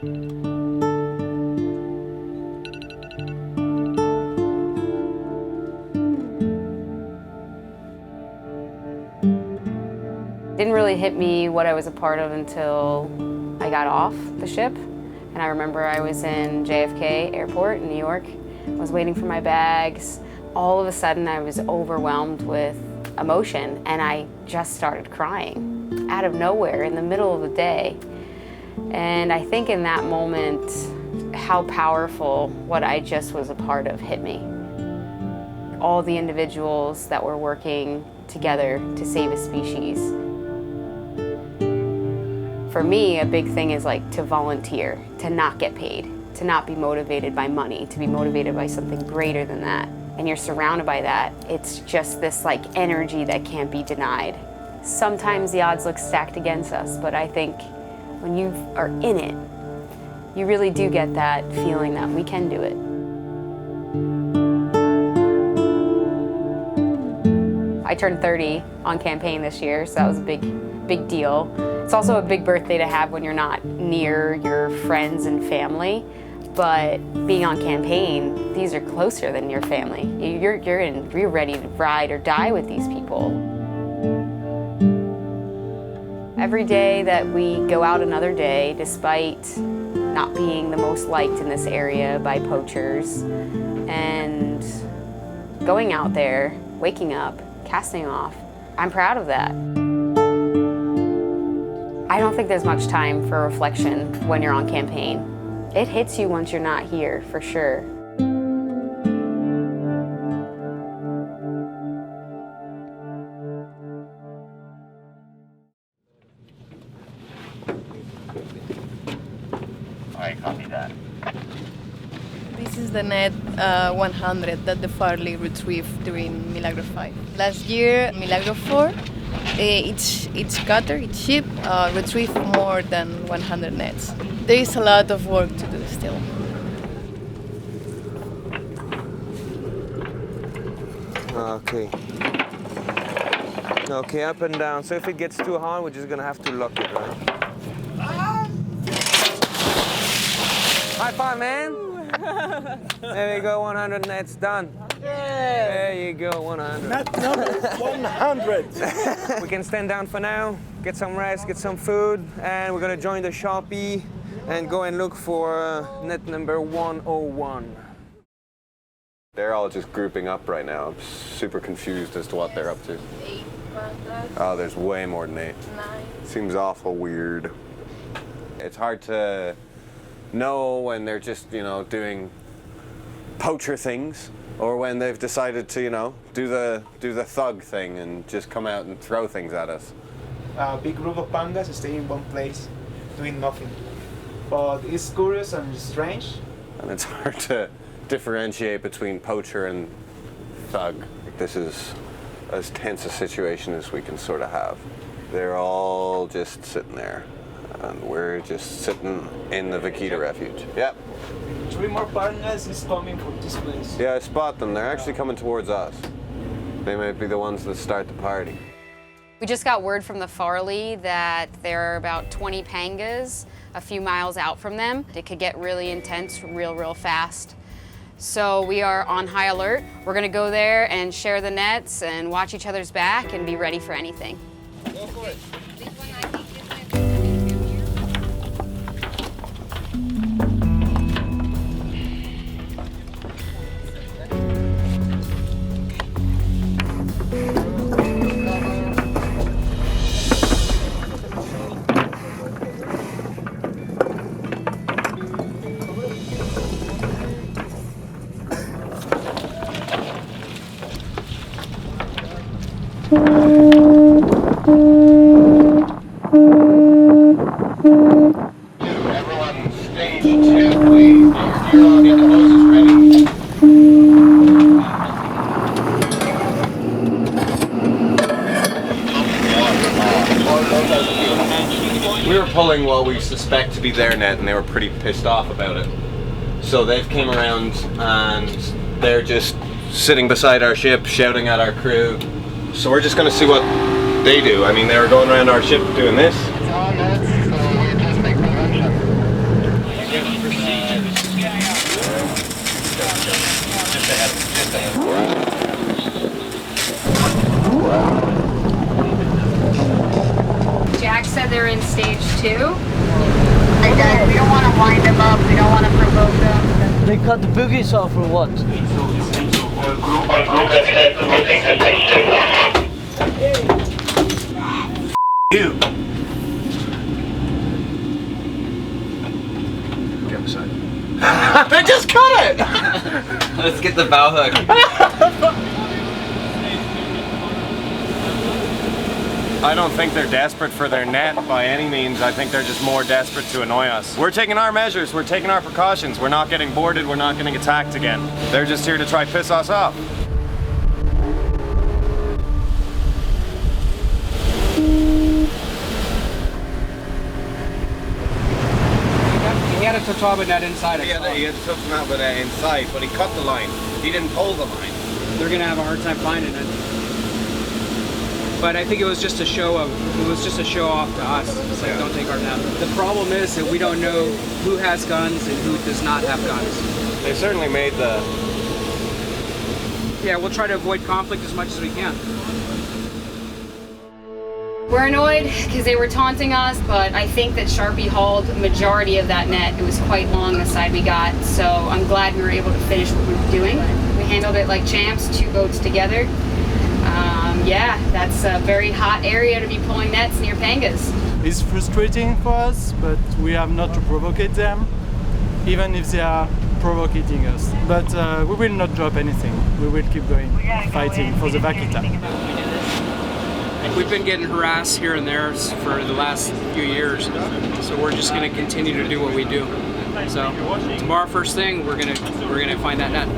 Didn't really hit me what I was a part of until I got off the ship. And I remember I was in JFK Airport in New York. I was waiting for my bags. All of a sudden I was overwhelmed with emotion and I just started crying out of nowhere in the middle of the day. And I think in that moment, how powerful what I just was a part of hit me. All the individuals that were working together to save a species. For me, a big thing is like to volunteer, to not get paid, to not be motivated by money, to be motivated by something greater than that. And you're surrounded by that. It's just this like energy that can't be denied. Sometimes the odds look stacked against us, but I think when you are in it, you really do get that feeling that we can do it. I turned 30 on campaign this year, so that was a big deal. It's also a big birthday to have when you're not near your friends and family, but being on campaign, these are closer than your family. You're ready to ride or die with these people. Every day that we go out another day, despite not being the most liked in this area by poachers, and going out there, waking up, casting off, I'm proud of that. I don't think there's much time for reflection when you're on campaign. It hits you once you're not here, for sure. I copy that. This is the net 100 that the Farley retrieved during Milagro 5. Last year, Milagro 4, each cutter, each ship, retrieved more than 100 nets. There is a lot of work to do still. Okay. Okay, up and down. So if it gets too hard, we're just gonna have to lock it, right? High five, man! There you go, 100 nets done. Yeah. There you go, 100. Net number 100. We can stand down for now, get some rest, get some food, and we're gonna join the Sharpie and go and look for net number 101. They're all just grouping up right now. I'm super confused as to what they're up to. 8, Oh, there's way more than 8. 9. Seems awful weird. It's hard to know when they're just, doing poacher things, or when they've decided to, do the thug thing and just come out and throw things at us. A big group of pandas stay in one place, doing nothing. But it's curious and strange. And it's hard to differentiate between poacher and thug. This is as tense a situation as we can sort of have. They're all just sitting there, and we're just sitting in the Vaquita refuge. Yep. 3 more pandas is coming from this place. Yeah, I spot them. They're actually coming towards us. They might be the ones that start the party. We just got word from the Farley that there are about 20 pangas a few miles out from them. It could get really intense real fast. So we are on high alert. We're gonna go there and share the nets and watch each other's back and be ready for anything. Go for it. Everyone, stage 2, please. Zero, get the hoses ready. We were pulling what we suspect to be their net, and they were pretty pissed off about it. So they've came around and they're just sitting beside our ship, shouting at our crew. So we're just going to see what they do. I mean, they were going around our ship doing this. It's on nets, so we just make prevention. stage 2. Hey guys, we don't want to wind them up. We don't want to provoke them. They cut the boogies off or what? You. Get beside. They just cut it! Let's get the bow hook. I don't think they're desperate for their net by any means. I think they're just more desperate to annoy us. We're taking our measures, we're taking our precautions. We're not getting boarded, we're not getting attacked again. They're just here to try piss us off. He had a totaba net inside. He had a totaba net inside, but he cut the line. He didn't pull the line. They're gonna have a hard time finding it. But I think it was just a show off to us. It's like, don't take our net. The problem is that we don't know who has guns and who does not have guns. They certainly made the... Yeah, we'll try to avoid conflict as much as we can. We're annoyed because they were taunting us, but I think that Sharpie hauled the majority of that net. It was quite long the side we got, so I'm glad we were able to finish what we were doing. We handled it like champs, 2 boats together. Yeah, that's a very hot area to be pulling nets near pangas. It's frustrating for us, but we have not to provoke them, even if they are provoking us. But we will not drop anything. We will keep going, fighting for the Vaquita. We've been getting harassed here and there for the last few years, so we're just going to continue to do what we do. So tomorrow, first thing, we're gonna find that net.